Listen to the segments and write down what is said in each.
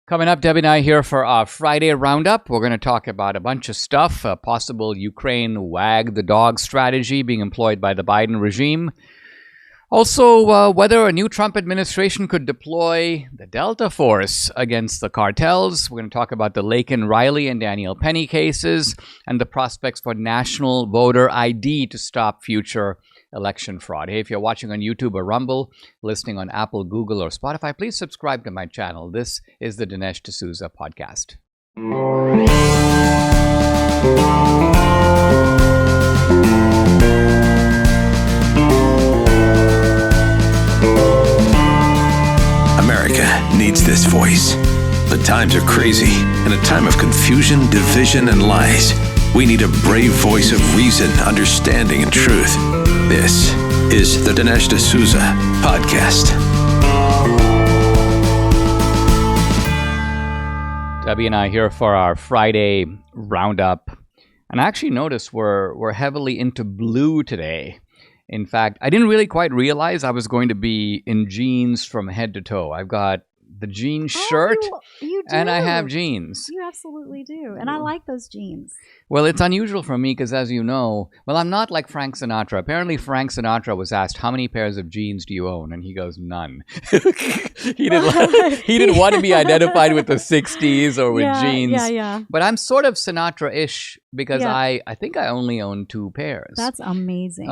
Coming up, Debbie and I here for our Friday roundup. We're going to talk about a bunch of stuff, a possible Ukraine WAG the dog strategy being employed by the Biden regime. Also, whether a new Trump administration could deploy the Delta Force against the cartels. We're going to talk about the Laken, Riley, and Daniel Penny cases and the prospects for national voter ID to stop future election fraud. Hey, if you're watching on YouTube or Rumble, listening on Apple, Google, or Spotify, please subscribe to my channel. This is the Dinesh D'Souza podcast. America needs this voice. The times are crazy. In a time of confusion, division, and lies, we need a brave voice of reason, understanding, and truth. This is the Dinesh D'Souza podcast. Debbie and I here for our Friday roundup. And I actually noticed we're heavily into blue today. In fact, I didn't really quite realize I was going to be in jeans from head to toe. I've got the jean shirt, you do. And I have jeans. You absolutely do. And I like those jeans. Well, it's unusual for me because, as you know, I'm not like Frank Sinatra. Apparently, Frank Sinatra was asked, how many pairs of jeans do you own? And he goes, none. he didn't want to be identified with the 60s or with jeans. Yeah. But I'm sort of Sinatra-ish because I think I only own 2 pairs. That's amazing.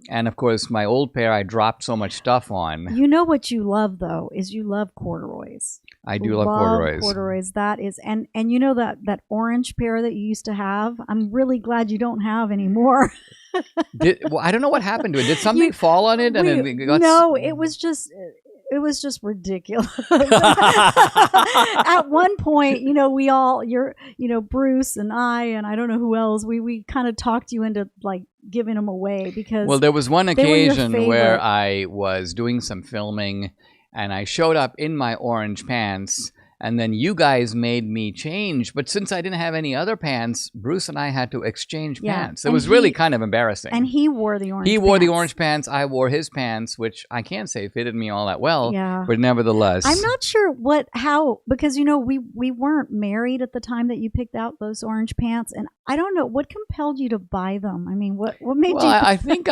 And, of course, my old pair, I dropped so much stuff on. You know what you love, though, is you love corduroys. I do love corduroys. Corduroys. That is, and you know that orange pair that you used to have? I'm really glad you don't have anymore. I don't know what happened to it. Did something fall on it? No, it was just ridiculous. At one point, we all, Bruce and I don't know who else, we kind of talked you into like giving them away because. Well, there was one occasion where I was doing some filming and I showed up in my orange pants. And then you guys made me change. But since I didn't have any other pants, Bruce and I had to exchange pants. It was really kind of embarrassing. And he wore the orange pants. He wore the orange pants. I wore his pants, which I can't say fitted me all that well. Yeah. But nevertheless. I'm not sure because, we weren't married at the time that you picked out those orange pants. And I don't know, what compelled you to buy them? I mean, what made you? I think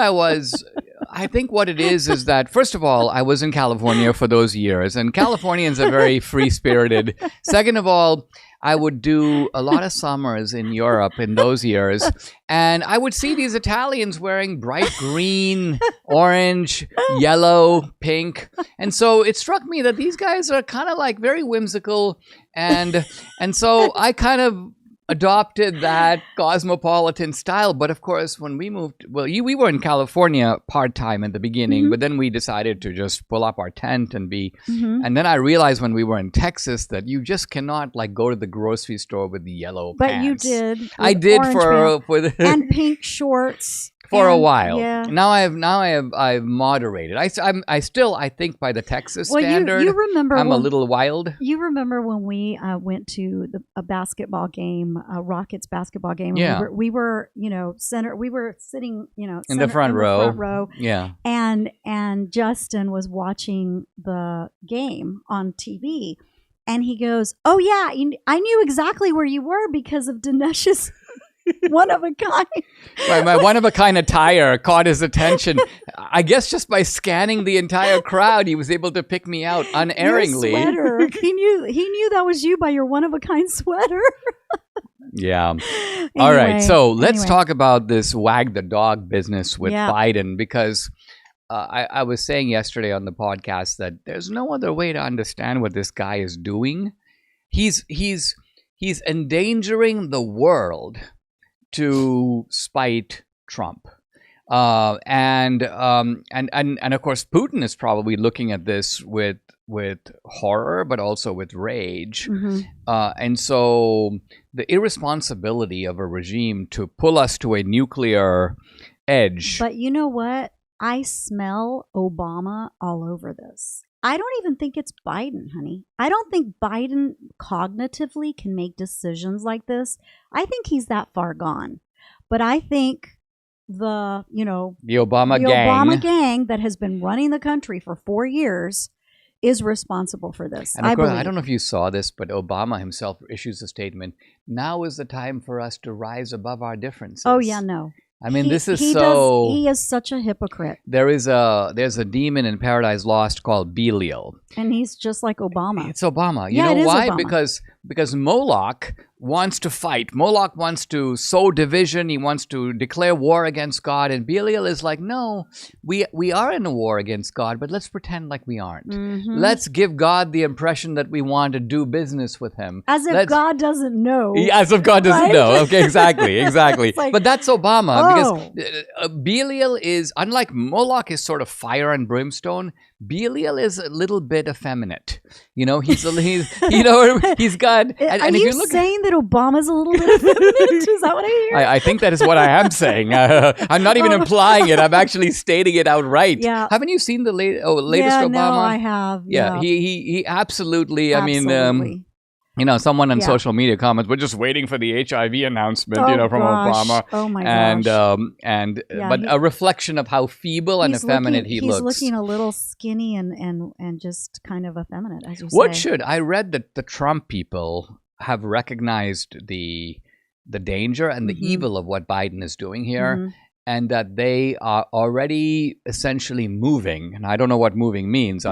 I think what it is that, first of all, I was in California for those years. And Californians are very free-spirited. Second of all, I would do a lot of summers in Europe in those years, and I would see these Italians wearing bright green, orange, yellow, pink, and so it struck me that these guys are kind of like very whimsical, and so I kind of adopted that cosmopolitan style. But of course, when we moved, we were in California part-time at the beginning, but then we decided to just pull up our tent and be, and then I realized when we were in Texas that you just cannot like go to the grocery store with the yellow pants. But you did. I did for and pink shorts. For a while. Yeah. Now I've moderated. I still think by the Texas standard, you remember I'm a little wild. You remember when we went to a basketball game, a Rockets basketball game? Yeah. We were center. We were sitting in the front row. Yeah. And Justin was watching the game on TV, and he goes, "Oh yeah, I knew exactly where you were because of Dinesh's." One of a kind. Right, my one of a kind attire caught his attention. I guess just by scanning the entire crowd, he was able to pick me out unerringly. Your sweater. He knew that was you by your one of a kind sweater. Yeah. All right. So let's talk about this wag the dog business with Biden, because I was saying yesterday on the podcast that there's no other way to understand what this guy is doing. He's endangering the world to spite Trump. And of course, Putin is probably looking at this with horror, but also with rage. Mm-hmm. And so the irresponsibility of a regime to pull us to a nuclear edge. But you know what? I smell Obama all over this. I don't even think it's Biden, honey. I don't think Biden cognitively can make decisions like this. I think he's that far gone. But I think the Obama gang that has been running the country for 4 years is responsible for this. And of course, believe. I don't know if you saw this, but Obama himself issues a statement. Now is the time for us to rise above our differences. Oh yeah, no. I mean, He is such a hypocrite. There's a demon in Paradise Lost called Belial. And he's just like Obama. It's Obama. Yeah, You know it is why? Obama. Because Moloch wants to fight. Moloch wants to sow division. He wants to declare war against God. And Belial is like, no, we are in a war against God, but let's pretend like we aren't. Mm-hmm. Let's give God the impression that we want to do business with him. As if God doesn't know. As if God doesn't Right? know. Okay, exactly. Like, but that's Obama oh. because Belial is, unlike Moloch is sort of fire and brimstone, Belial is a little bit effeminate. You know, he's got. Are you saying that Obama's a little bit effeminate? Is that what I hear? I think that is what I am saying. I'm not even implying it. I'm actually stating it outright. Yeah. Haven't you seen the latest yeah, Obama? No, I have. Yeah, he absolutely. Absolutely. I mean. Someone on social media comments, we're just waiting for the HIV announcement, from Obama. Oh my gosh. But a reflection of how feeble and effeminate he looks. He's looking a little skinny and just kind of effeminate, as you say. I read that the Trump people have recognized the danger and the evil of what Biden is doing here. And that they are already essentially moving. And I don't know what moving means.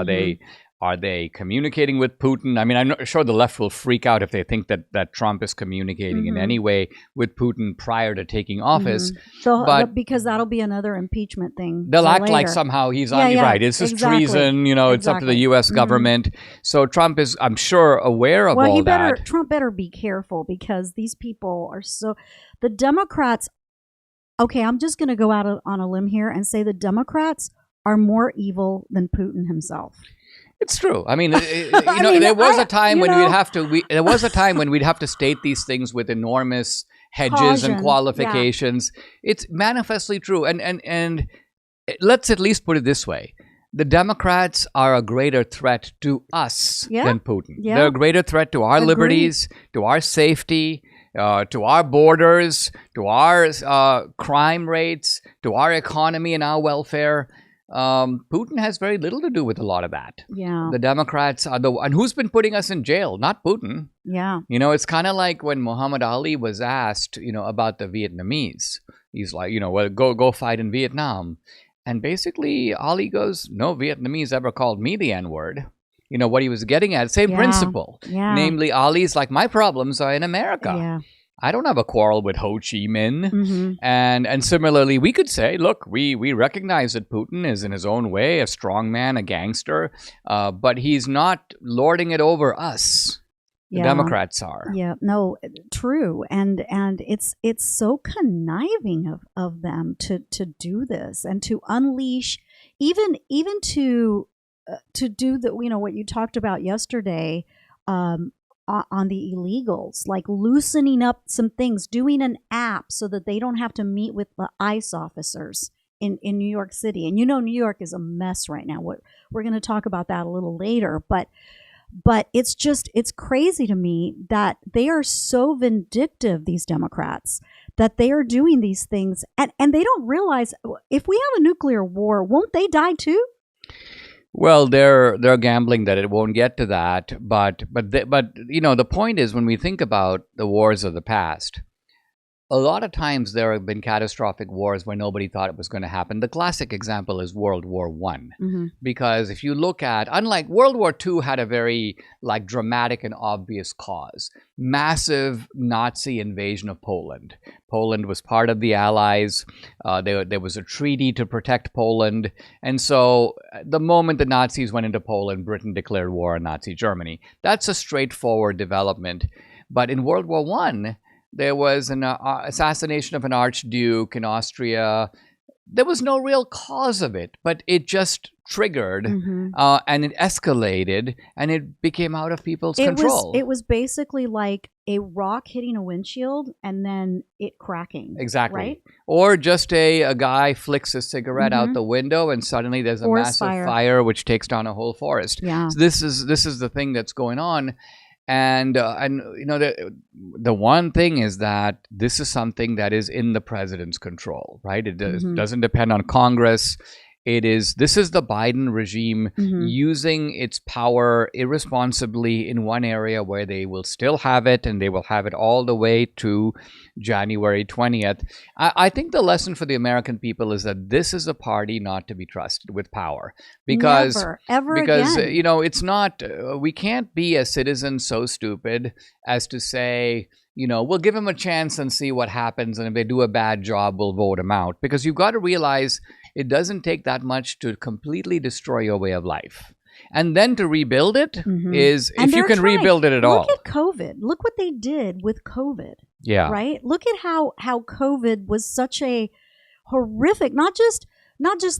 Are they communicating with Putin? I mean, I'm not sure the left will freak out if they think that Trump is communicating in any way with Putin prior to taking office. But because that'll be another impeachment thing. They'll act later. like somehow he's on right. It's just treason. It's up to the U.S. government. So Trump is, I'm sure, aware of all that. Trump better be careful because these people are so. The Democrats. Okay, I'm just going to go out on a limb here and say the Democrats are more evil than Putin himself. It's true. I mean, there was a time when we'd have to state these things with enormous hedges and qualifications. Yeah. It's manifestly true. And let's at least put it this way. The Democrats are a greater threat to us than Putin. Yeah. They're a greater threat to our liberties, to our safety, to our borders, to our crime rates, to our economy and our welfare. Putin has very little to do with a lot of that. Yeah. The Democrats are and who's been putting us in jail? Not Putin. Yeah. It's kind of like when Muhammad Ali was asked, about the Vietnamese. He's like, well, go fight in Vietnam. And basically Ali goes, no Vietnamese ever called me the N-word. What he was getting at, same principle. Yeah. Namely, Ali's like, my problems are in America. Yeah. I don't have a quarrel with Ho Chi Minh. And similarly, we could say, look, we recognize that Putin is in his own way a strong man, a gangster, but he's not lording it over us. The Democrats are. Yeah, no, true. And it's so conniving of them to do this and to unleash, even to do the, what you talked about yesterday, on the illegals, like loosening up some things, doing an app so that they don't have to meet with the ICE officers in New York City. And New York is a mess right now. We're going to talk about that a little later. But it's crazy to me that they are so vindictive, these Democrats, that they are doing these things. And they don't realize if we have a nuclear war, won't they die too? Well, they're gambling that it won't get to that, but the point is when we think about the wars of the past, a lot of times there have been catastrophic wars where nobody thought it was going to happen. The classic example is World War I, because if you look at, unlike World War II had a very dramatic and obvious cause, massive Nazi invasion of Poland. Poland was part of the Allies. There was a treaty to protect Poland. And so the moment the Nazis went into Poland, Britain declared war on Nazi Germany. That's a straightforward development. But in World War I, there was an assassination of an archduke in Austria. There was no real cause of it, but it just triggered and it escalated and it became out of people's control. It was basically like a rock hitting a windshield and then it cracking. Exactly. Right? Or just a guy flicks a cigarette out the window and suddenly there's a massive fire which takes down a whole forest. Yeah. So this is the thing that's going on. And the one thing is that this is something that is in the president's control, right? It doesn't depend on Congress. This is the Biden regime using its power irresponsibly in one area where they will still have it, and they will have it all the way to January 20th. I think the lesson for the American people is that this is a party not to be trusted with power, because Never, ever because again. it's not. We can't be a citizen so stupid as to say, we'll give them a chance and see what happens, and if they do a bad job, we'll vote them out. Because you've got to realize it doesn't take that much to completely destroy your way of life. And then to rebuild it is, And if you they're can trying. rebuild it at all. Look at COVID. Look what they did with COVID. Yeah. Right? Look at how COVID was such a horrific, not just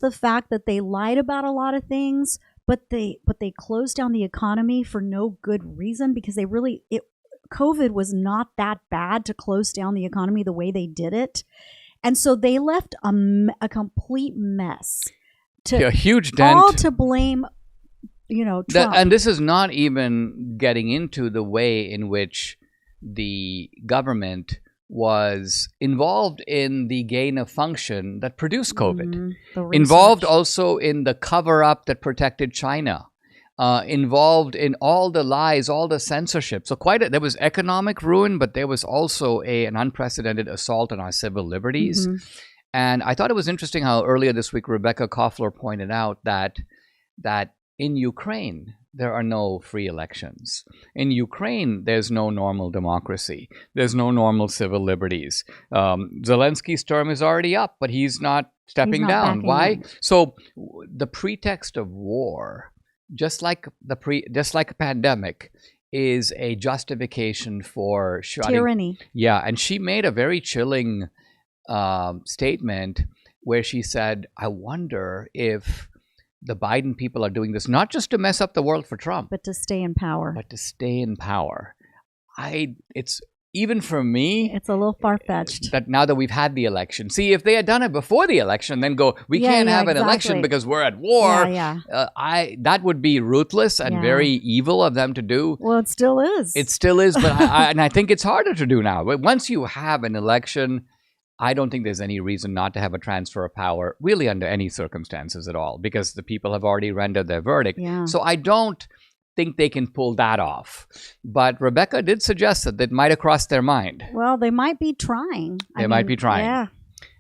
the fact that they lied about a lot of things, but they closed down the economy for no good reason, because COVID was not that bad to close down the economy the way they did it. And so they left a complete mess. A huge dent. All to blame, Trump. And this is not even getting into the way in which the government was involved in the gain of function that produced COVID. Involved also in the cover-up that protected China. Involved in all the lies, all the censorship. So there was economic ruin, but there was also an unprecedented assault on our civil liberties. And I thought it was interesting how earlier this week Rebecca Koffler pointed out that in Ukraine there are no free elections. In Ukraine there's no normal democracy. There's no normal civil liberties. Zelensky's term is already up, but he's not stepping down. Why? So the pretext of war, just like a pandemic, is a justification for tyranny. Yeah, and she made a very chilling statement where she said, "I wonder if the Biden people are doing this not just to mess up the world for Trump, but to stay in power." It's even for me, it's a little far-fetched. That now that we've had the election, see, if they had done it before the election, then we can't have an election because we're at war. That would be ruthless and very evil of them to do. Well, it still is. It still is, but I think it's harder to do now. But once you have an election, I don't think there's any reason not to have a transfer of power, really, under any circumstances at all, because the people have already rendered their verdict. So I don't think they can pull that off. But Rebecca did suggest that it might have crossed their mind. Well, they might be trying. They might be trying.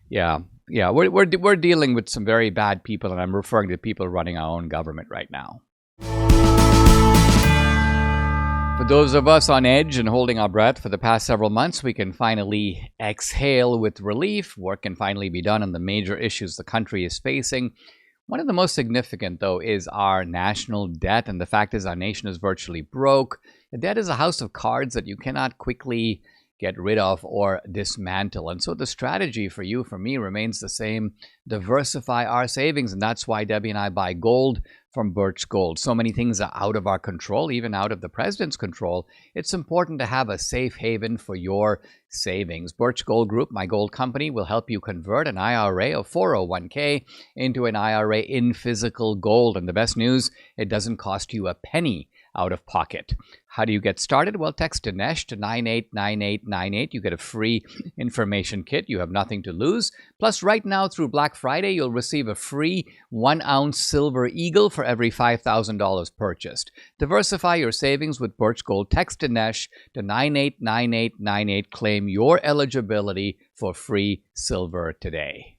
Yeah. We're dealing with some very bad people, and I'm referring to people running our own government right now. For those of us on edge and holding our breath for the past several months, we can finally exhale with relief. Work can finally be done on the major issues the country is facing. One of the most significant, though, is our national debt, and the fact is our nation is virtually broke. The debt is a house of cards that you cannot quickly get rid of or dismantle. And so the strategy for you, for me, remains the same. Diversify our savings, and that's why Debbie and I buy gold from Birch Gold. So many things are out of our control, even out of the president's control. It's important to have a safe haven for your savings. Birch Gold Group, my gold company, will help you convert an IRA or 401k into an IRA in physical gold. And the best news, it doesn't cost you a penny out of pocket. How do you get started? Well, text Dinesh to 989898. You get a free information kit. You have nothing to lose. Plus, right now through Black Friday, you'll receive a free 1-ounce silver eagle for every $5,000 purchased. Diversify your savings with Birch Gold. Text Dinesh to 989898. Claim your eligibility for free silver today.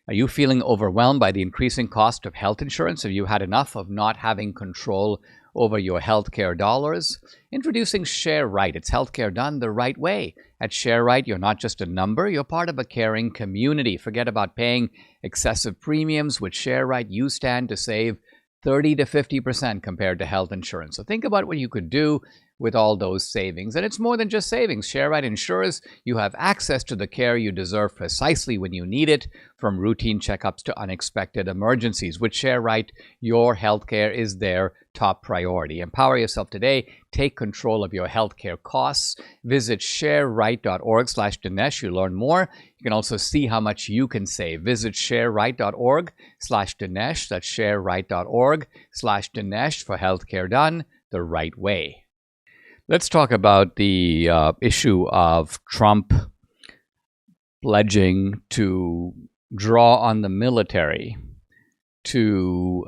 Are you feeling overwhelmed by the increasing cost of health insurance? Have you had enough of not having control over your healthcare dollars? Introducing Share Right. It's healthcare done the right way. At Share Right, you're not just a number, you're part of a caring community. Forget about paying excessive premiums. With Share Right, you stand to save 30 to 50% compared to health insurance. So think about what you could do with all those savings. And it's more than just savings. Share Right ensures you have access to the care you deserve precisely when you need it, from routine checkups to unexpected emergencies. With Share Right, your healthcare is their top priority. Empower yourself today. Take control of your healthcare costs. Visit shareright.org/Dinesh. You learn more. You can also see how much you can save. Visit shareright.org/Dinesh. That's shareright.org/Dinesh for healthcare done the right way. Let's talk about the issue of Trump pledging to draw on the military to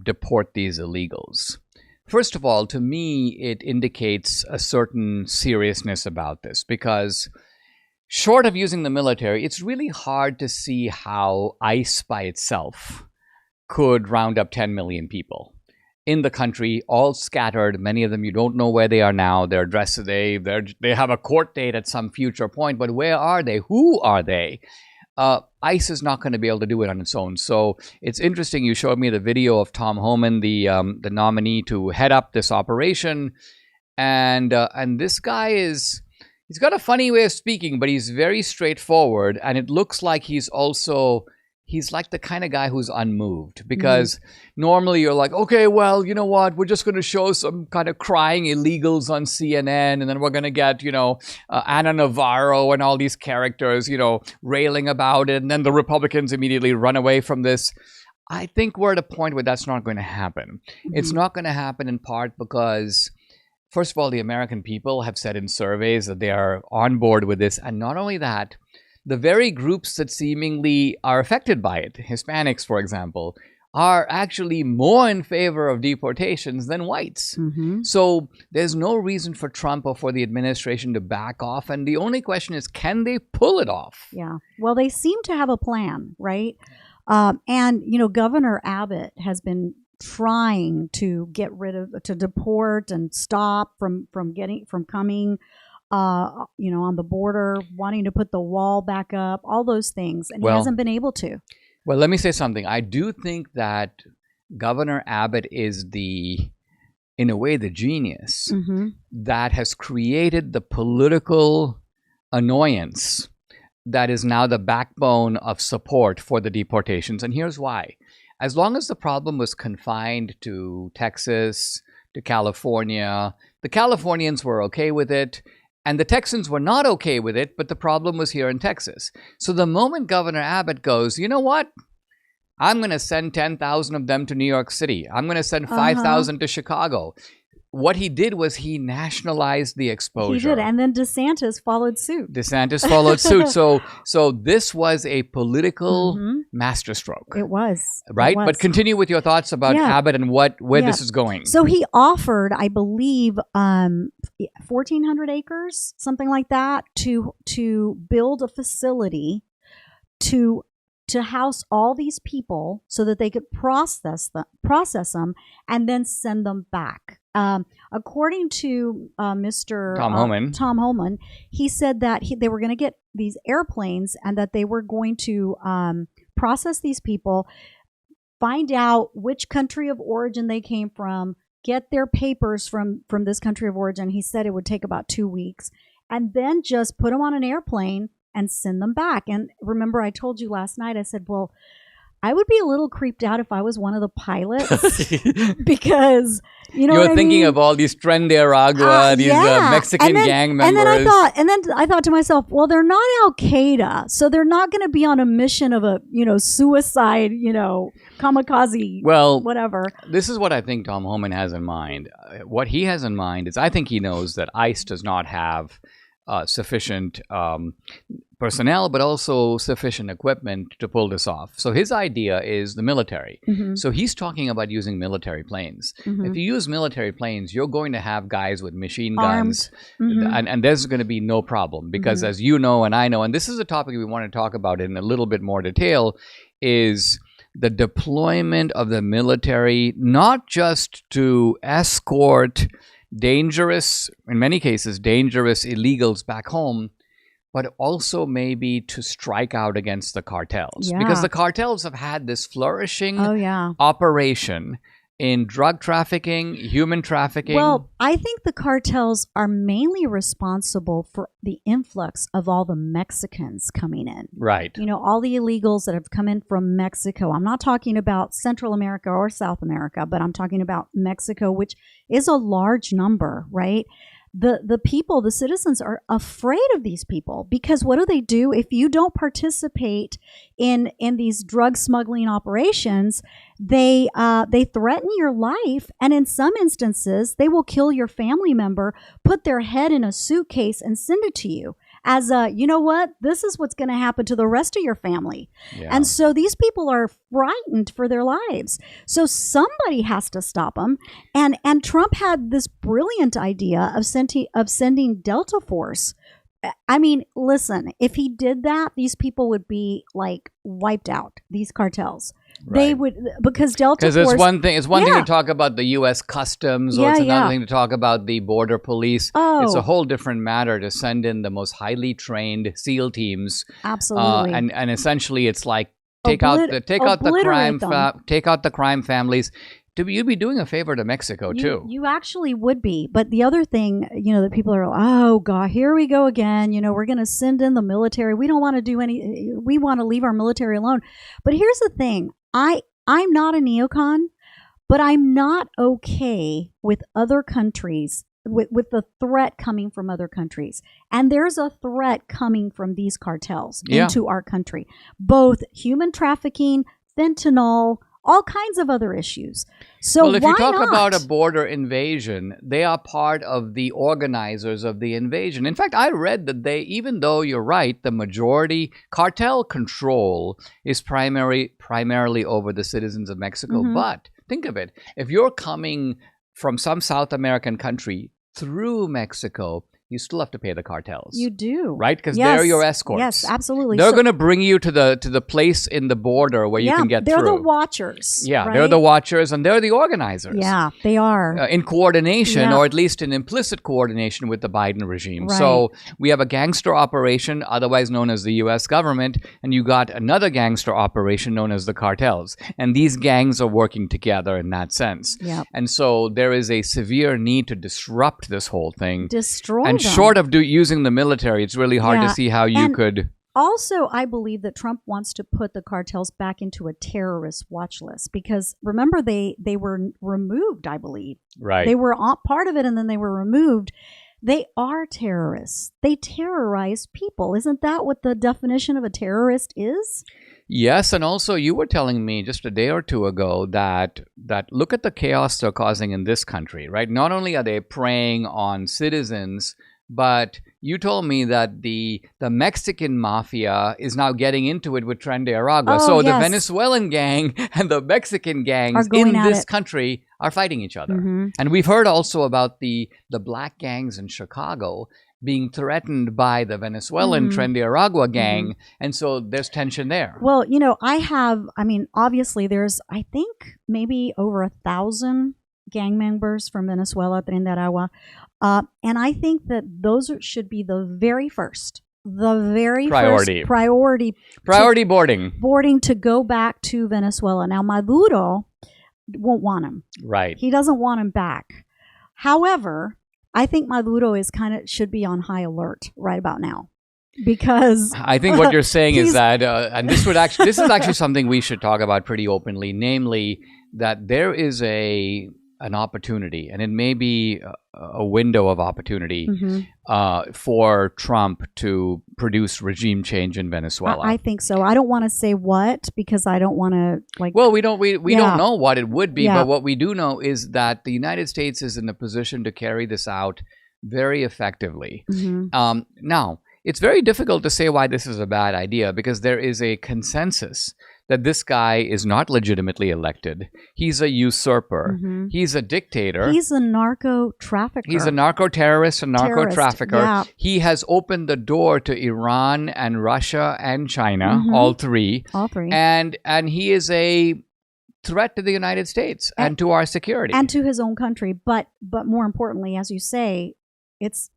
deport these illegals. First of all, to me, it indicates a certain seriousness about this, because short of using the military, it's really hard to see how ICE by itself could round up 10 million people in the country, all scattered. Many of them, you don't know where they are now. They're addressed, they have a court date at some future point, but where are they? Who are they? ICE is not going to be able to do it on its own. So it's interesting. You showed me the video of Tom Homan, the nominee to head up this operation, and this guy he's got a funny way of speaking, but he's very straightforward, and it looks like he's like the kind of guy who's unmoved, because normally you're like, okay, well, you know what? We're just going to show some kind of crying illegals on CNN, and then we're going to get, Ana Navarro and all these characters, railing about it, and then the Republicans immediately run away from this. I think we're at a point where that's not going to happen. It's not going to happen in part because, first of all, the American people have said in surveys that they are on board with this, and not only that, the very groups that seemingly are affected by it, Hispanics, for example, are actually more in favor of deportations than whites. So there's no reason for Trump or for the administration to back off. And the only question is, can they pull it off? Yeah. Well, they seem to have a plan, right? And, Governor Abbott has been trying to to deport and stop from coming on the border, wanting to put the wall back up, all those things. And he hasn't been able to. Well, let me say something. I do think that Governor Abbott is in a way, the genius that has created the political annoyance that is now the backbone of support for the deportations. And here's why. As long as the problem was confined to Texas, to California, the Californians were okay with it. And the Texans were not okay with it, but the problem was here in Texas. So the moment Governor Abbott goes, you know what? I'm going to send 10,000 of them to New York City. I'm going to send 5,000 to Chicago. What he did was he nationalized the exposure. He did, and then DeSantis followed suit. So this was a political masterstroke. It was. Right? It was. But continue with your thoughts about Abbott and where this is going. So he offered, I believe, 1,400 acres, something like that, to build a facility to house all these people so that they could process them and then send them back. According to Mr. Tom Homan, he said that they were going to get these airplanes and that they were going to process these people, find out which country of origin they came from, get their papers from this country of origin. He said it would take about 2 weeks, and then just put them on an airplane and send them back. And remember, I told you last night, I said, well, I would be a little creeped out if I was one of the pilots because, you're thinking of all these Tren de Aragua, these Mexican gang members. And then I thought to myself, well, they're not Al Qaeda, so they're not going to be on a mission of a, suicide, kamikaze, whatever. This is what I think Tom Homan has in mind. What he has in mind is, I think he knows that ICE does not have sufficient personnel, but also sufficient equipment to pull this off. So his idea is the military. So he's talking about using military planes. If you use military planes, you're going to have guys with machine guns, and there's going to be no problem because, as you know and I know, and this is a topic we want to talk about in a little bit more detail, is the deployment of the military, not just to escort dangerous, in many cases, dangerous illegals back home, but also maybe to strike out against the cartels. Because the cartels have had this flourishing operation in drug trafficking, human trafficking. Well, I think the cartels are mainly responsible for the influx of all the Mexicans coming in. Right. All the illegals that have come in from Mexico. I'm not talking about Central America or South America, but I'm talking about Mexico, which is a large number, right? The people, the citizens are afraid of these people because what do? If you don't participate in these drug smuggling operations, they threaten your life, and in some instances, they will kill your family member, put their head in a suitcase, and send it to you. as a, you know what, this is what's going to happen to the rest of your family. Yeah. And so these people are frightened for their lives. So somebody has to stop them. And Trump had this brilliant idea of sending Delta Force. I mean, listen, if he did that, these people would be like wiped out, these cartels. Right. They would, because Delta Force. Because it's one thing to talk about the U.S. Customs, or it's another thing to talk about the border police. Oh. It's a whole different matter to send in the most highly trained SEAL teams. Absolutely. And essentially, it's like take out the crime families. You'd be doing a favor to Mexico too. You actually would be. But the other thing, that people are, oh God, here we go again. We're going to send in the military. We don't want to do we want to leave our military alone. But here's the thing. I'm not a neocon, but I'm not okay with other countries, with the threat coming from other countries. And there's a threat coming from these cartels into our country, both human trafficking, fentanyl, all kinds of other issues. So if why you talk not? about a border invasion, they are part of the organizers of the invasion. In fact, I read that even though you're right, the majority cartel control is primarily over the citizens of Mexico. Mm-hmm. But think of it. If you're coming from some South American country through Mexico, you still have to pay the cartels. You do. Right? Because they're your escorts. Yes, absolutely. They're going to bring you to the place in the border where you can get through. They're the watchers. Yeah, right? they're the watchers and they're the organizers. Yeah, they are. In coordination, or at least in implicit coordination with the Biden regime. Right. So we have a gangster operation, otherwise known as the U.S. government, and you got another gangster operation known as the cartels. And these gangs are working together in that sense. Yep. And so there is a severe need to disrupt this whole thing. Destroy and them. short of using the military, it's really hard to see how you could. Also, I believe that Trump wants to put the cartels back into a terrorist watch list because remember they were removed, I believe. Right. They were part of it and then they were removed. They are terrorists. They terrorize people. Isn't that what the definition of a terrorist is? Yes, and also you were telling me just a day or two ago that look at the chaos they're causing in this country, right? Not only are they preying on citizens, but you told me that the Mexican mafia is now getting into it with Tren de Aragua. Oh, so yes. the Venezuelan gang and the Mexican gangs in this country are fighting each other. Mm-hmm. And we've heard also about the black gangs in Chicago being threatened by the Venezuelan Tren de Aragua gang. And so there's tension there. Well, obviously there's, I think, maybe over 1,000 gang members from Venezuela, Tren de Aragua. And I think that those should be the very first priority boarding to go back to Venezuela. Now, Maduro won't want him. Right. He doesn't want him back. However, I think Maduro should be on high alert right about now. Because I think what you're saying is that, and this is actually something we should talk about pretty openly, namely that there is an opportunity, and it may be a window of opportunity for Trump to produce regime change in Venezuela. I think so. I don't want to say what because I don't want to Well, we don't know what it would be, but what we do know is that the United States is in a position to carry this out very effectively. Now, it's very difficult to say why this is a bad idea because there is a consensus that this guy is not legitimately elected. He's a usurper. He's a dictator. He's a narco trafficker. He's a narco-terrorist, a narco-trafficker. Yeah. He has opened the door to Iran and Russia and China, all three. All three. And he is a threat to the United States and to our security. And to his own country. But more importantly, as you say, it's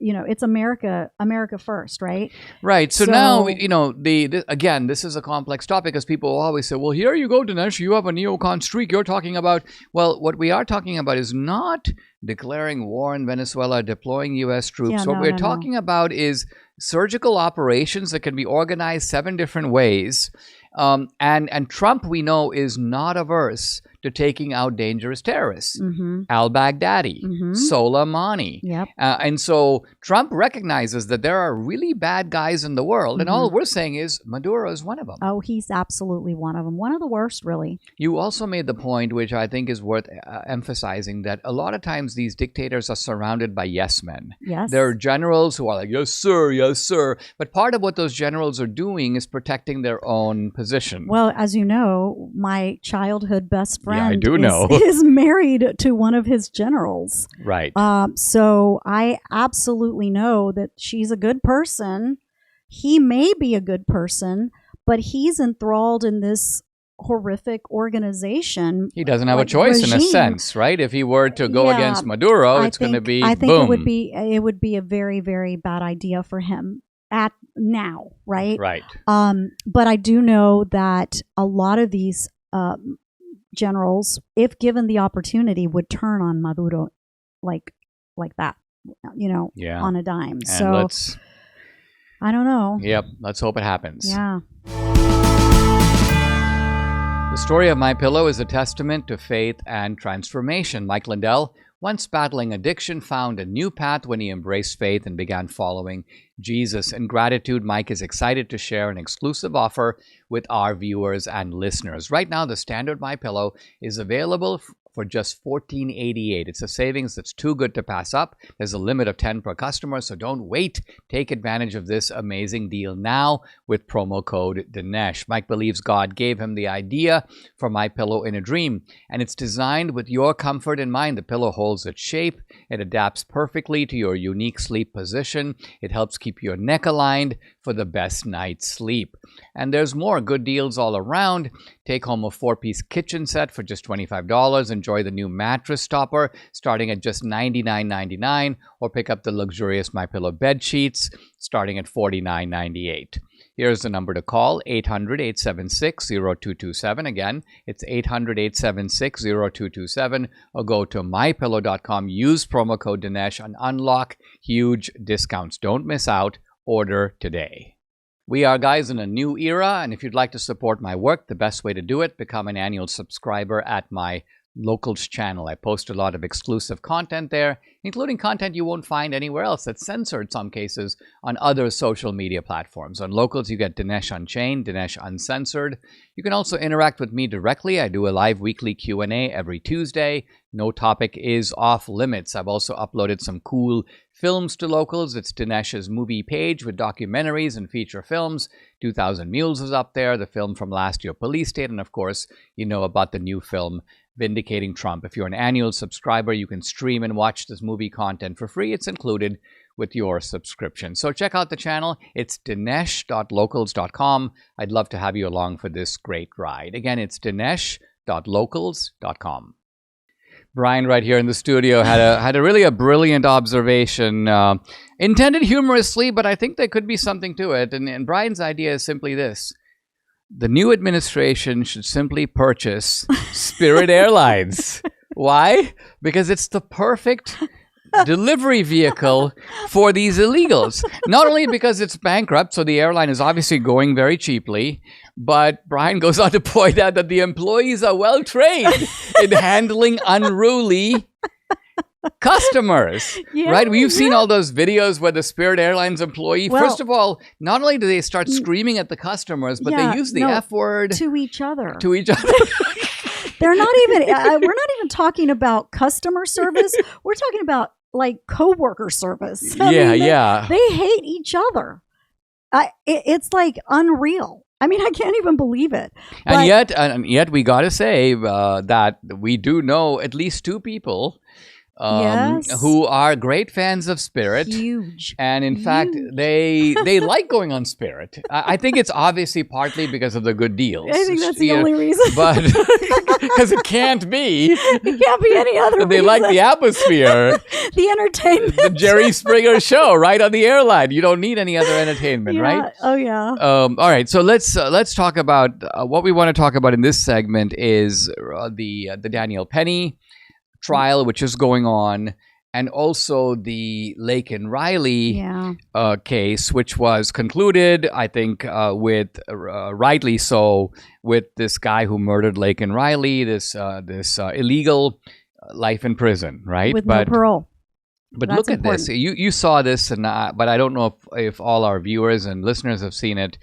America first, right? Right. So now, again, this is a complex topic because people always say, well, here you go, Dinesh, you have a neocon streak. You're talking about, well, what we are talking about is not declaring war in Venezuela, deploying U.S. troops. What we're talking about is surgical operations that can be organized 7 different ways. And Trump, we know, is not averse to taking out dangerous terrorists. Mm-hmm. Al-Baghdadi, Mm-hmm. Soleimani. Yep. And so Trump recognizes that there are really bad guys in the world, and all we're saying is Maduro is one of them. Oh, he's absolutely one of them. One of the worst, really. You also made the point, which I think is worth emphasizing, that a lot of times these dictators are surrounded by yes men. Yes. There are generals who are like, yes, sir, yes, sir. But part of what those generals are doing is protecting their own position. Well, as you know, my childhood best friend I do know. is married to one of his generals. Right. So I absolutely know that she's a good person. He may be a good person, but he's enthralled in this horrific organization. He doesn't have a choice in a sense, right? If he were to go against Maduro, it's going to be I think boom. it would be a very, very bad idea for him at now, right? Right. But I do know that a lot of these generals, if given the opportunity, would turn on Maduro like that, on a dime. And so I don't know. Yep. Let's hope it happens. Yeah. The story of My Pillow is a testament to faith and transformation. Mike Lindell, once battling addiction, found a new path when he embraced faith and began following Jesus. In gratitude, Mike is excited to share an exclusive offer with our viewers and listeners. Right now, the standard My Pillow is available for just $14.88. It's a savings that's too good to pass up. There's a limit of 10 per customer, so don't wait. Take advantage of this amazing deal now with promo code Dinesh. Mike believes God gave him the idea for My Pillow in a dream, and it's designed with your comfort in mind. The pillow holds its shape. It adapts perfectly to your unique sleep position. It helps keep your neck aligned for the best night's sleep. And there's more good deals all around. Take home a 4-piece kitchen set for just $25. Enjoy the new mattress topper starting at just $99.99, or pick up the luxurious My Pillow bed sheets starting at $49.98. Here's the number to call, 800-876-0227. Again, it's 800-876-0227, or go to mypillow.com. Use promo code Dinesh and unlock huge discounts. Don't miss out. Order today. We are, guys, in a new era, and if you'd like to support my work, the best way to do it, become an annual subscriber at my Locals channel. I post a lot of exclusive content there, including content you won't find anywhere else that's censored in some cases on other social media platforms. On Locals, you get Dinesh Unchained, Dinesh Uncensored. You can also interact with me directly. I do a live weekly Q&A every Tuesday. No topic is off limits. I've also uploaded some cool films to Locals. It's Dinesh's movie page with documentaries and feature films. 2000 Mules is up there, the film from last year, Police State, and of course, you know about the new film, Vindicating Trump. If you're an annual subscriber, you can stream and watch this movie content for free. It's included with your subscription. So check out the channel. It's dinesh.locals.com. I'd love to have you along for this great ride. Again, it's dinesh.locals.com. Brian, right here in the studio, had a really brilliant observation, intended humorously, but I think there could be something to it. And Brian's idea is simply this: the new administration should simply purchase Spirit Airlines. Why? Because it's the perfect delivery vehicle for these illegals. Not only because it's bankrupt, so the airline is obviously going very cheaply, but Brian goes on to point out that the employees are well trained in handling unruly customers, right? We've seen all those videos where the Spirit Airlines employee, first of all, not only do they start screaming at the customers, but they use the F word to each other. They're not even, we're not even talking about customer service. We're talking about like coworker service. I mean, they hate each other. It's like unreal. I mean, I can't even believe it. And yet we got to say that we do know at least two people who are great fans of Spirit. Huge. And in fact, they like going on Spirit. I think it's obviously partly because of the good deals. I think that's the only reason. But because it can't be. It can't be any other reason. They like the atmosphere. The entertainment. The Jerry Springer show right on the airline. You don't need any other entertainment, right? Oh, yeah. All right. So let's talk about what we want to talk about in this segment is the Daniel Penny trial, which is going on, and also the Laken Riley Yeah. case, which was concluded, I think, with rightly so, with this guy who murdered Laken Riley, this illegal life in prison, right? With no parole. But That's look at important. this. You saw this, but I don't know if all our viewers and listeners have seen it.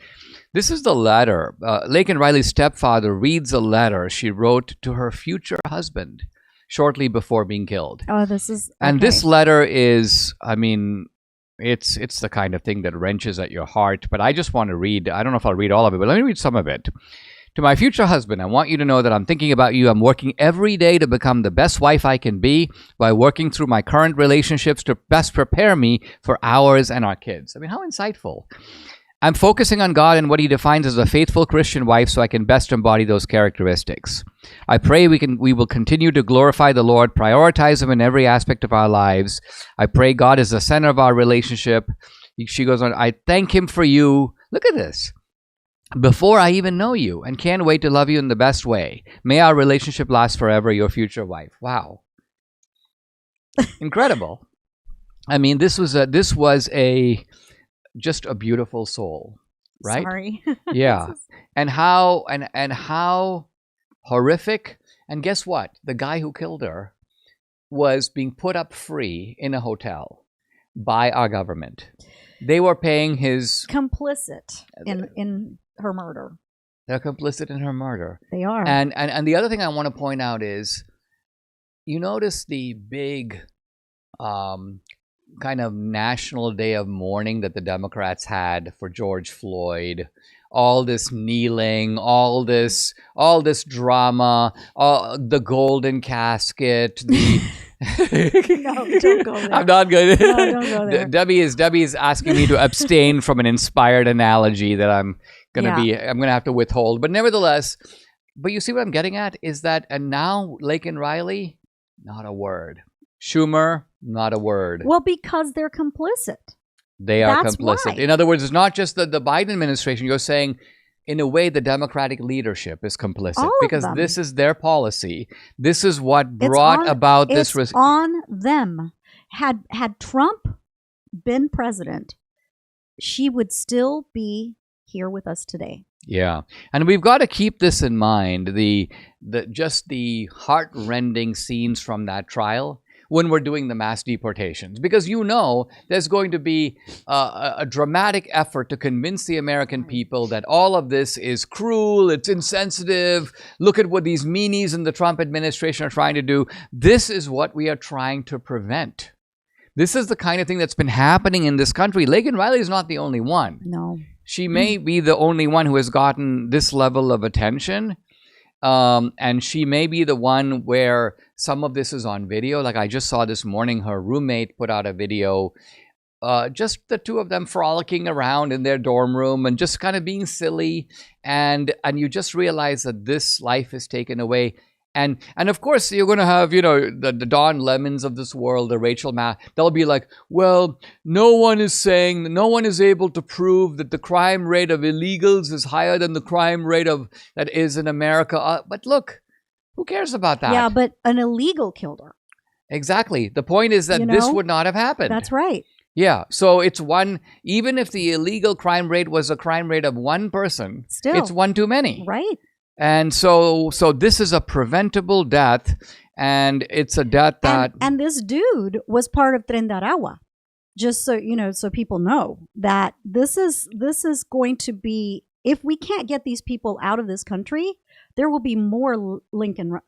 This is the letter. Laken Riley's stepfather reads a letter she wrote to her future husband shortly before being killed. Oh, this is. And okay. this letter is, I mean, it's the kind of thing that wrenches at your heart. But I just want to read. I don't know if I'll read all of it, but let me read some of it. To my future husband, I want you to know that I'm thinking about you. I'm working every day to become the best wife I can be by working through my current relationships to best prepare me for ours and our kids. I mean, how insightful. I'm focusing on God and what he defines as a faithful Christian wife so I can best embody those characteristics. I pray we will continue to glorify the Lord, prioritize him in every aspect of our lives. I pray God is the center of our relationship. She goes on, I thank him for you. Look at this. Before I even know you, and can't wait to love you in the best way. May our relationship last forever, your future wife. Wow. Incredible. I mean, this was just a beautiful soul, right? Sorry. Yeah. And how horrific. And guess what? The guy who killed her was being put up free in a hotel by our government. They were paying his... complicit in her murder. They're complicit in her murder. They are. And the other thing I want to point out is, you notice the big kind of national day of mourning that the Democrats had for George Floyd. All this kneeling, all this drama, the golden casket, the... No, don't go there. I'm not good. No, don't go there. Debbie is asking me to abstain from an inspired analogy that I'm gonna have to withhold. But nevertheless, you see what I'm getting at is that, and now Laken Riley, not a word. Schumer, not a word. Well, because they're complicit. They are That's complicit. why. In other words, it's not just the Biden administration. You're saying, in a way, the Democratic leadership is complicit All of because them. this is their policy. This is what brought about this. It's on them. Had Trump been president, she would still be here with us today. Yeah, and we've got to keep this in mind. The heart-rending scenes from that trial when we're doing the mass deportations, because there's going to be a dramatic effort to convince the American people that all of this is cruel, it's insensitive. Look at what these meanies in the Trump administration are trying to do. This is what we are trying to prevent. This is the kind of thing that's been happening in this country. Laken Riley is not the only one. No. She may be the only one who has gotten this level of attention. And she may be the one where some of this is on video. Like I just saw this morning, her roommate put out a video, just the two of them frolicking around in their dorm room and just kind of being silly. And you just realize that this life is taken away. And of course, you're going to have, the Don Lemons of this world, the Rachel they'll be like, well, no one is able to prove that the crime rate of illegals is higher than the crime rate that is in America. But look, who cares about that? Yeah, but an illegal killed her. Exactly. The point is that this would not have happened. That's right. Yeah. So it's even if the illegal crime rate was a crime rate of one person, still, it's one too many. Right. And so this is a preventable death, and it's a death that... And this dude was part of Tren de Aragua. Just so, so people know that this is going to be, if we can't get these people out of this country, there will be more Laken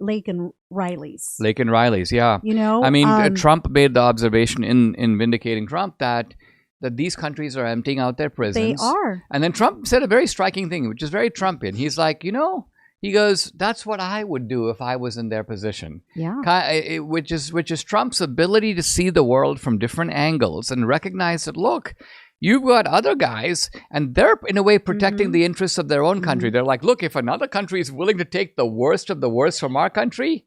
Rileys. Laken Rileys, yeah. I mean, Trump made the observation in vindicating Trump that these countries are emptying out their prisons. They are. And then Trump said a very striking thing, which is very Trumpian. He's like, he goes, that's what I would do if I was in their position. Yeah. Which is Trump's ability to see the world from different angles and recognize that, look, you've got other guys, and they're, in a way, protecting the interests of their own country. They're like, look, if another country is willing to take the worst of the worst from our country,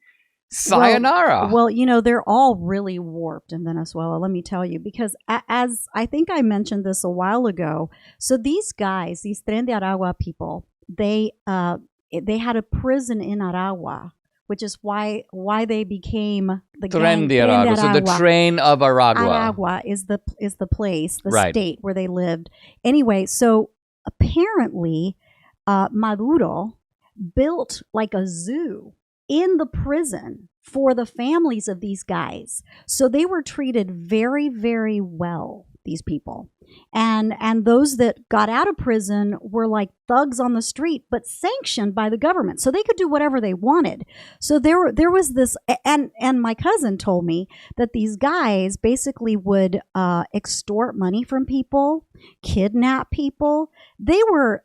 sayonara. Well, they're all really warped in Venezuela, let me tell you, because as I think I mentioned this a while ago, so these guys, these Tren de Aragua people, they had a prison in Aragua which is why they became the Tren gang de in Aragua. So the Aragua. train of Aragua. Aragua is the place, the Right. state where they lived. Anyway, so apparently Maduro built like a zoo in the prison for the families of these guys. So they were treated very, very well, these people. And those that got out of prison were like thugs on the street, but sanctioned by the government. So they could do whatever they wanted. So there was this, and my cousin told me that these guys basically would extort money from people, kidnap people. They were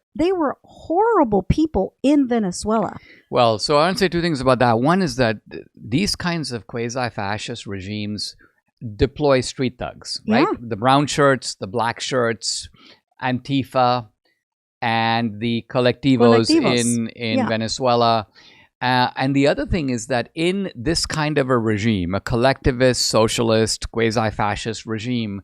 horrible people in Venezuela. Well, so I want to say two things about that. One is that these kinds of quasi-fascist regimes deploy street thugs, right? Yeah. The brown shirts, the black shirts, Antifa, and the colectivos in Venezuela. And the other thing is that in this kind of a regime, a collectivist, socialist, quasi-fascist regime,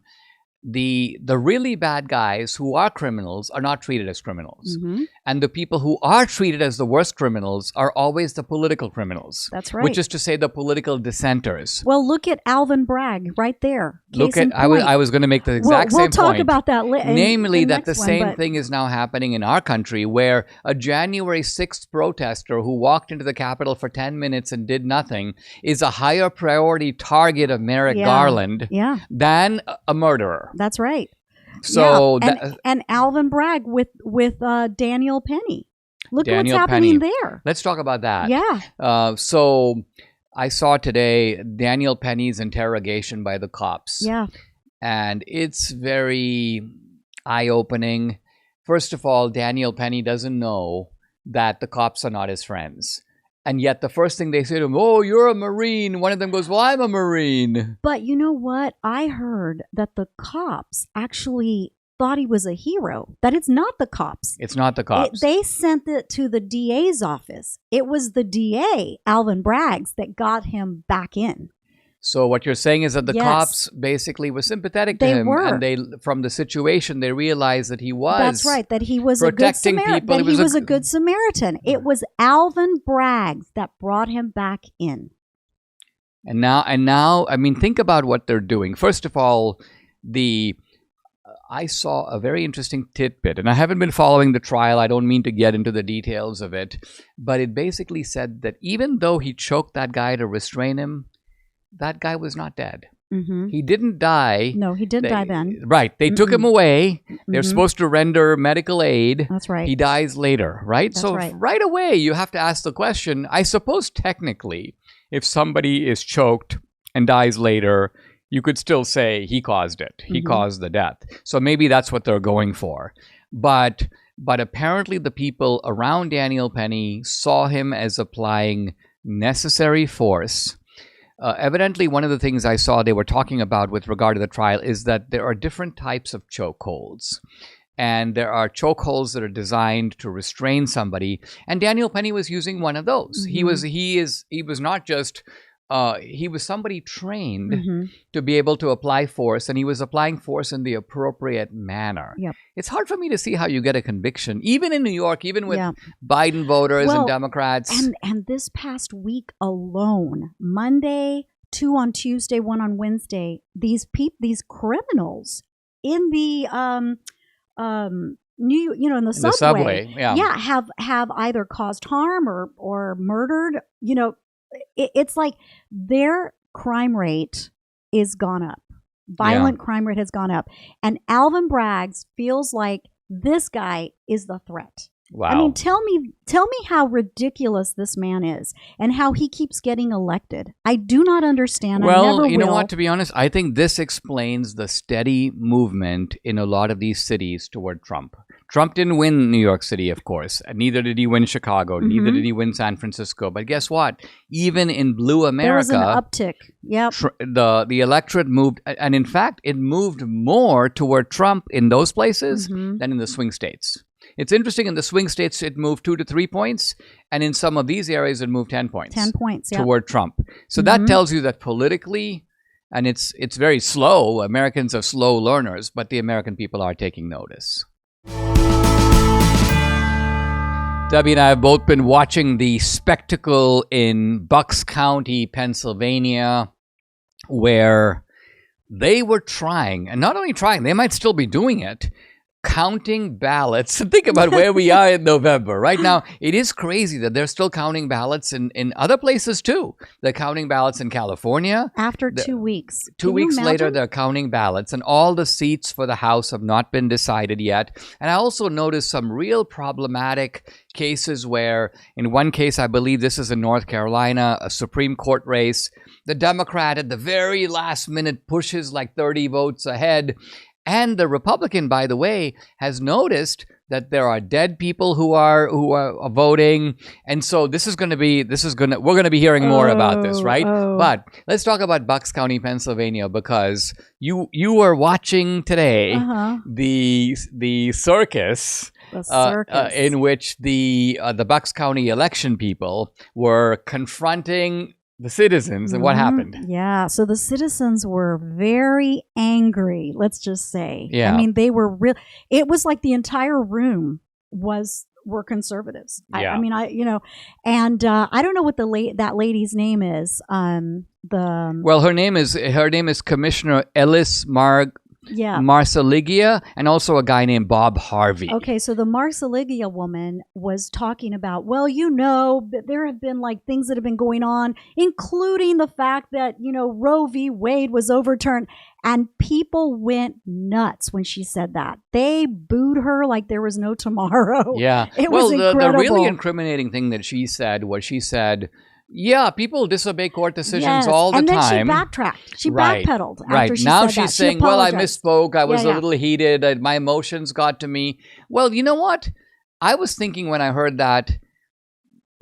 the really bad guys who are criminals are not treated as criminals. Mm-hmm. And the people who are treated as the worst criminals are always the political criminals. That's right. Which is to say the political dissenters. Well, look at Alvin Bragg right there. I was going to make the exact same point. We'll talk about that later. Namely, that the same thing is now happening in our country, where a January 6th protester who walked into the Capitol for 10 minutes and did nothing is a higher priority target of Merrick Garland than a murderer. That's right. So and Alvin Bragg with Daniel Penny. Look at what's Daniel happening Penny. there. Let's talk about that. Yeah. So I saw today Daniel Penny's interrogation by the cops. Yeah. And it's very eye-opening. First of all, Daniel Penny doesn't know that the cops are not his friends. And yet the first thing they say to him, "Oh, you're a Marine." One of them goes, "Well, I'm a Marine." But you know what? I heard that the cops actually thought he was a hero. That it's not the cops. It's not the cops. They sent it to the DA's office. It was the DA, Alvin Bragg, that got him back in. So what you're saying is that the cops basically were sympathetic to him. And they, from the situation, they realized that he was That's right, that he was a good Samaritan. That he was a good Samaritan. It was Alvin Bragg that brought him back in. And now, I mean, think about what they're doing. First of all, I saw a very interesting tidbit, and I haven't been following the trial. I don't mean to get into the details of it, but it basically said that even though he choked that guy to restrain him, that guy was not dead. Mm-hmm. He didn't die. No, he didn't die then. Right. They took him away. They're supposed to render medical aid. That's right. He dies later, right? That's so right away, you have to ask the question, I suppose technically, if somebody is choked and dies later, you could still say he caused it. He caused the death. So maybe that's what they're going for. But apparently the people around Daniel Penny saw him as applying necessary force. Evidently, one of the things I saw they were talking about with regard to the trial is that there are different types of chokeholds. And there are chokeholds that are designed to restrain somebody. And Daniel Penny was using one of those. He was not just he was somebody trained to be able to apply force, and he was applying force in the appropriate manner. Yep. It's hard for me to see how you get a conviction, even in New York, even with Biden voters and Democrats. And this past week alone, Monday, 2 on Tuesday, 1 on Wednesday, these criminals in the in the subway, have either caused harm or murdered. It's like their crime rate is gone up. Violent crime rate has gone up. And Alvin Bragg feels like this guy is the threat. Wow. I mean, tell me how ridiculous this man is and how he keeps getting elected. I do not understand. Well, I never you know will. what, to be honest, I think this explains the steady movement in a lot of these cities toward Trump. Trump didn't win New York City, of course. Neither did he win Chicago. Neither did he win San Francisco. But guess what? Even in blue America, there was an uptick. Yep. The electorate moved, and in fact, it moved more toward Trump in those places than in the swing states. It's interesting, in the swing states, it moved 2 to 3 points, and in some of these areas, it moved 10 points. 10 points, toward Trump. So that tells you that politically, and it's very slow. Americans are slow learners, but the American people are taking notice. Debbie and I have both been watching the spectacle in Bucks County, Pennsylvania, where they were trying, and not only trying, they might still be doing it, counting ballots. Think about where we are in November. Right now, it is crazy that they're still counting ballots in other places too. They're counting ballots in California. After 2 weeks. 2 weeks later, they're counting ballots, and all the seats for the House have not been decided yet. And I also noticed some real problematic cases where, in one case, I believe this is in North Carolina, a Supreme Court race, the Democrat at the very last minute pushes like 30 votes ahead. And the Republican, by the way, has noticed that there are dead people who are voting, and so we're going to be hearing more about this, right? But let's talk about Bucks County, Pennsylvania, because you were watching today the circus. In which the Bucks County election people were confronting the citizens, and what happened? Yeah, so the citizens were very angry, let's just say. Yeah. I mean, they were real. It was like the entire room were conservatives. Yeah. I mean, and I don't know what that lady's name is. Well, her name is Commissioner Ellis Marsaligia, and also a guy named Bob Harvey. Okay, so the Marsaligia woman was talking about, well, that there have been like things that have been going on, including the fact that, Roe v. Wade was overturned. And people went nuts when she said that. They booed her like there was no tomorrow. Yeah. It was incredible. The really incriminating thing that she said was, yeah, people disobey court decisions all the time. And then she backtracked. She backpedaled after she said that. Now she's saying, well, I misspoke. I was a little heated. My emotions got to me. Well, you know what? I was thinking when I heard that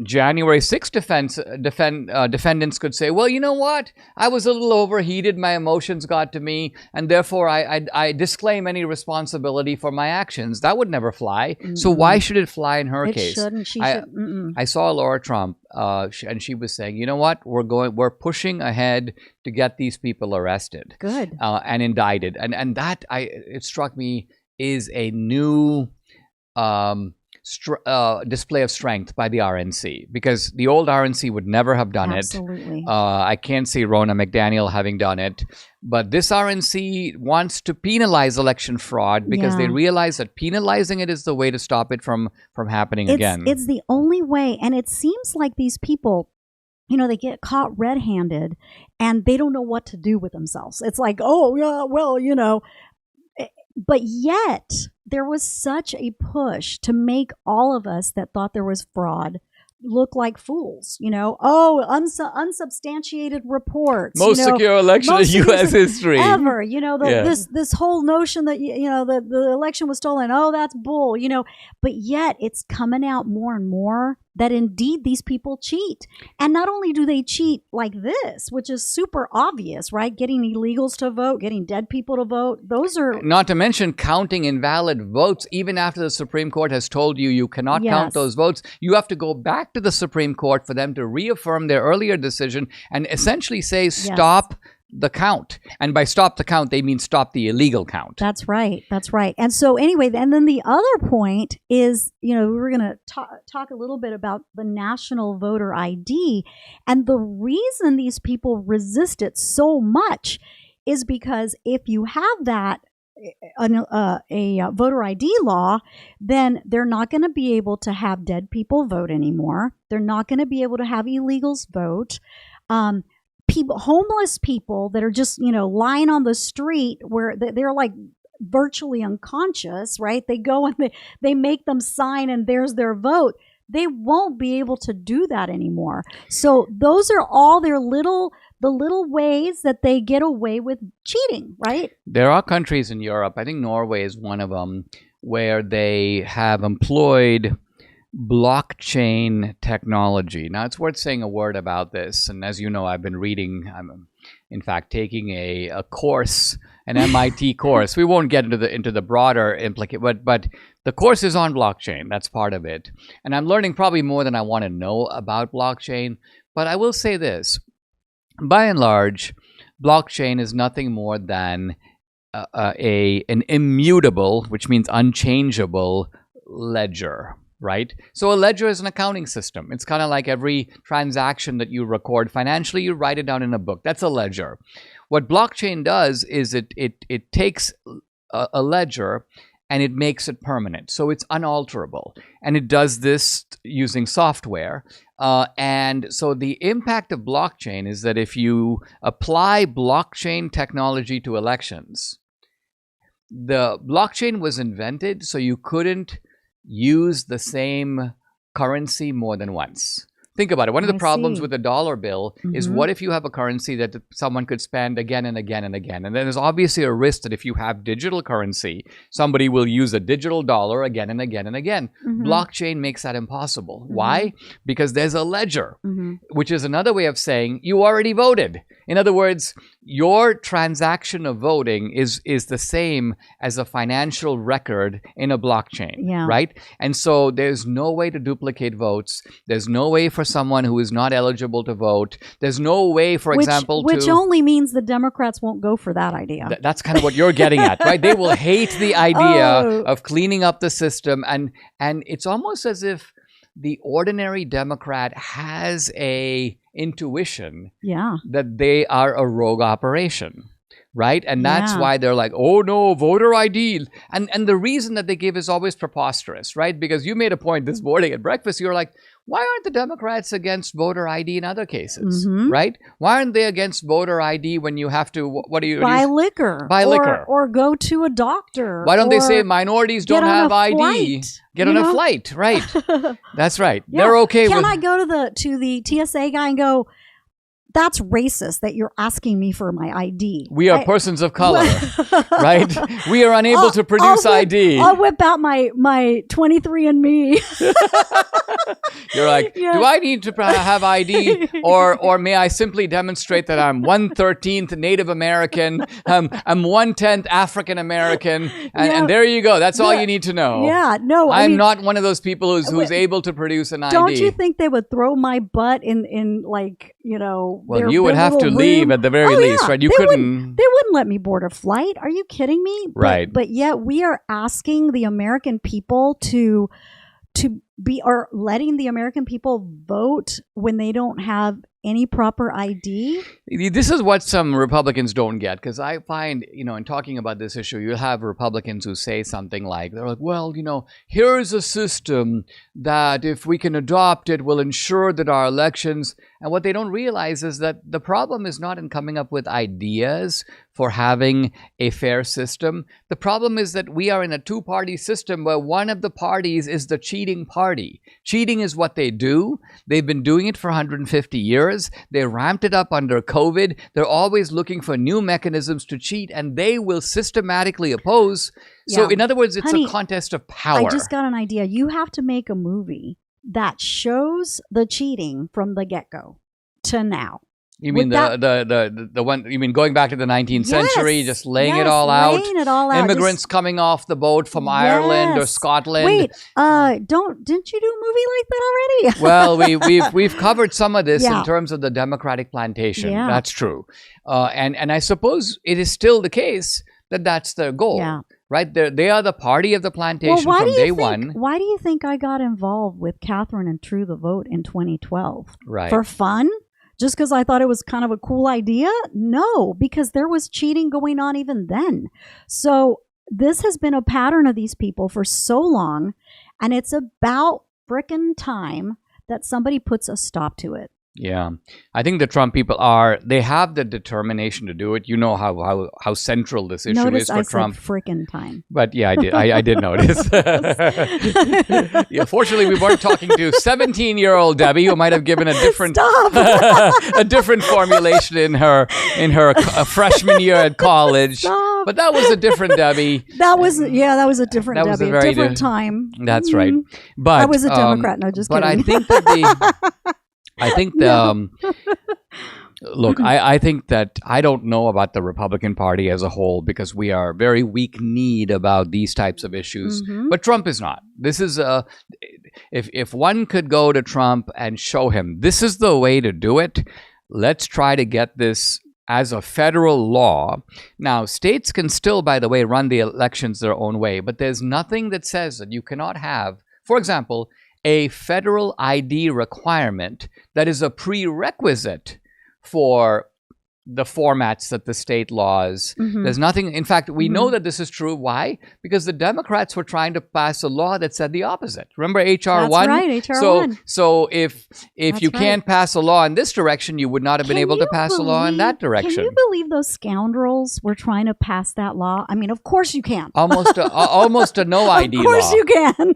January 6th defendants could say, well, you know what? I was a little overheated. My emotions got to me, and therefore I disclaim any responsibility for my actions. That would never fly. Mm-hmm. So why should it fly in her case? It shouldn't. I saw Laura Trump, and she was saying, you know what? We're pushing ahead to get these people arrested. Good. And indicted. And that, it struck me, is a new display of strength by the RNC, because the old RNC would never have done Absolutely. it. I can't see Ronna McDaniel having done it, but this RNC wants to penalize election fraud because they realize that penalizing it is the way to stop it from happening again. It's the only way, and it seems like these people, they get caught red-handed and they don't know what to do with themselves. It's like, oh, yeah, well, but yet there was such a push to make all of us that thought there was fraud look like fools, unsubstantiated reports. Most secure election in U.S. history ever. This whole notion that the election was stolen. Oh, that's bull. But yet it's coming out more and more that indeed these people cheat. And not only do they cheat like this, which is super obvious, right? Getting illegals to vote, getting dead people to vote. Those are... Not to mention counting invalid votes. Even after the Supreme Court has told you cannot count those votes, you have to go back to the Supreme Court for them to reaffirm their earlier decision and essentially say, stop the count. And by stop the count, they mean stop the illegal count. That's right. And so anyway, and then the other point is, we were going to talk a little bit about the national voter ID. And the reason these people resist it so much is because if you have that, a voter ID law, then they're not going to be able to have dead people vote anymore. They're not going to be able to have illegals vote. Homeless people that are just, lying on the street where they're like virtually unconscious, right? They go and they make them sign and there's their vote. They won't be able to do that anymore. So those are all the little ways that they get away with cheating, right? There are countries in Europe, I think Norway is one of them, where they have employed blockchain technology. Now, it's worth saying a word about this. And as you know, I've been reading, I'm in fact taking a course, an MIT course. We won't get into the broader implication, but the course is on blockchain. That's part of it. And I'm learning probably more than I want to know about blockchain. But I will say this. By and large, blockchain is nothing more than an immutable, which means unchangeable, ledger. right? So a ledger is an accounting system. It's kind of like every transaction that you record financially, you write it down in a book. That's a ledger. What blockchain does is it takes a ledger and it makes it permanent. So it's unalterable. And it does this using software. And so the impact of blockchain is that if you apply blockchain technology to elections, the blockchain was invented so you couldn't use the same currency more than once. Think about it. One of the problems with the dollar bill is what if you have a currency that someone could spend again and again and again? And then there's obviously a risk that if you have digital currency, somebody will use a digital dollar again and again and again. Blockchain makes that impossible. Why? Because there's a ledger, which is another way of saying you already voted. In other words, your transaction of voting is the same as a financial record in a blockchain, right? And so there's no way to duplicate votes. There's no way for someone who is not eligible to vote. There's no way, for example, which only means the Democrats won't go for that idea. That's kind of what you're getting at, right? They will hate the idea of cleaning up the system, and it's almost as if the ordinary Democrat has a intuition that they are a rogue operation, right? And that's why they're like, oh no, voter ID. And the reason that they give is always preposterous, right? Because you made a point this morning at breakfast. You were like, why aren't the Democrats against voter ID in other cases, right? Why aren't they against voter ID when you have to, buy liquor? Buy liquor. Or go to a doctor. Why don't they say minorities don't have ID? Get on a flight, right? That's right. They're okay with... Can I go to the TSA guy and go, that's racist that you're asking me for my ID. We are persons of color, right? We are unable to produce ID. I'll whip out my 23andMe. You're like, do I need to have ID, or may I simply demonstrate that I'm 1/13 Native American, I'm 1/10 African American, and there you go. That's all you need to know. Yeah, no, I'm not one of those people who's able to produce an ID. Don't you think they would throw my butt in like, you know? Well, you would have to leave at the very least, right? You couldn't. They wouldn't let me board a flight. Are you kidding me? Right. But yet we are asking the American people to be, or letting the American people vote when they don't have any proper ID. This is what some Republicans don't get, because I find, in talking about this issue, you'll have Republicans who say something like, they're like, well, here's a system that if we can adopt it will ensure that our elections, and what they don't realize is that the problem is not in coming up with ideas for having a fair system. The problem is that we are in a two-party system where one of the parties is the cheating party. Cheating is what they do. They've been doing it for 150 years. They ramped it up under COVID. They're always looking for new mechanisms to cheat, and they will systematically oppose. So in other words, it's a contest of power. I just got an idea. You have to make a movie that shows the cheating from the get-go to now. You mean the one? You mean going back to the 19th century, just laying it all out? Laying it all out. Immigrants coming off the boat from Ireland or Scotland. Wait, didn't you do a movie like that already? Well, we've covered some of this in terms of the Democratic Plantation. Yeah. That's true, and I suppose it is still the case that that's their goal. Yeah. Right? They are the party of the plantation from day one. Why do you think I got involved with Catherine and True the Vote in 2012? Right. For fun? Just because I thought it was kind of a cool idea? No, because there was cheating going on even then. So this has been a pattern of these people for so long, and it's about frickin' time that somebody puts a stop to it. Yeah, I think the Trump people they have the determination to do it. You know how central this issue is for Trump. Said frickin' time. But yeah, I did notice. Fortunately, we weren't talking to 17-year-old Debbie, who might have given a different a different formulation in her freshman year at college. Stop. But that was a different Debbie. That was a different Debbie. Was a different time. That's right. But I was a Democrat. No, just kidding. But I think look, I think that I don't know about the Republican Party as a whole, because we are very weak-kneed about these types of issues. But Trump is not. This is if one could go to Trump and show him this is the way to do it, let's try to get this as a federal law. Now, states can still, by the way, run the elections their own way, but there's nothing that says that you cannot have For example, a federal ID requirement that is a prerequisite for the formats that the state laws. There's nothing. In fact, we know that this is true. Why? Because the Democrats were trying to pass a law that said the opposite. Remember HR 1? That's right, HR 1. So if you can't pass a law in this direction, you would not have been able to pass a law in that direction. Can you believe those scoundrels were trying to pass that law? I mean, of course you can. Almost a no ID law. Of course you can.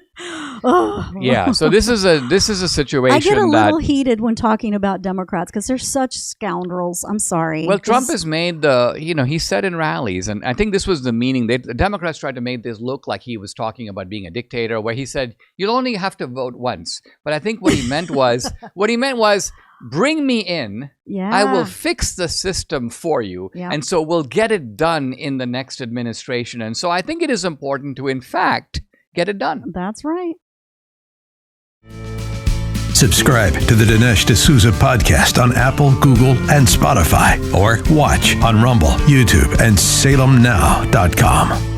Oh. Yeah. So this is a situation. I get a little heated when talking about Democrats because they're such scoundrels. I'm sorry. Well, Trump has made he said in rallies, and I think this was the meaning. The Democrats tried to make this look like he was talking about being a dictator, where he said, you'll only have to vote once. But I think what he meant was, bring me in. Yeah. I will fix the system for you. Yeah. And so we'll get it done in the next administration. And so I think it is important to, in fact, get it done. That's right. Subscribe to the Dinesh D'Souza podcast on Apple, Google, and Spotify, or watch on Rumble, YouTube, and SalemNow.com.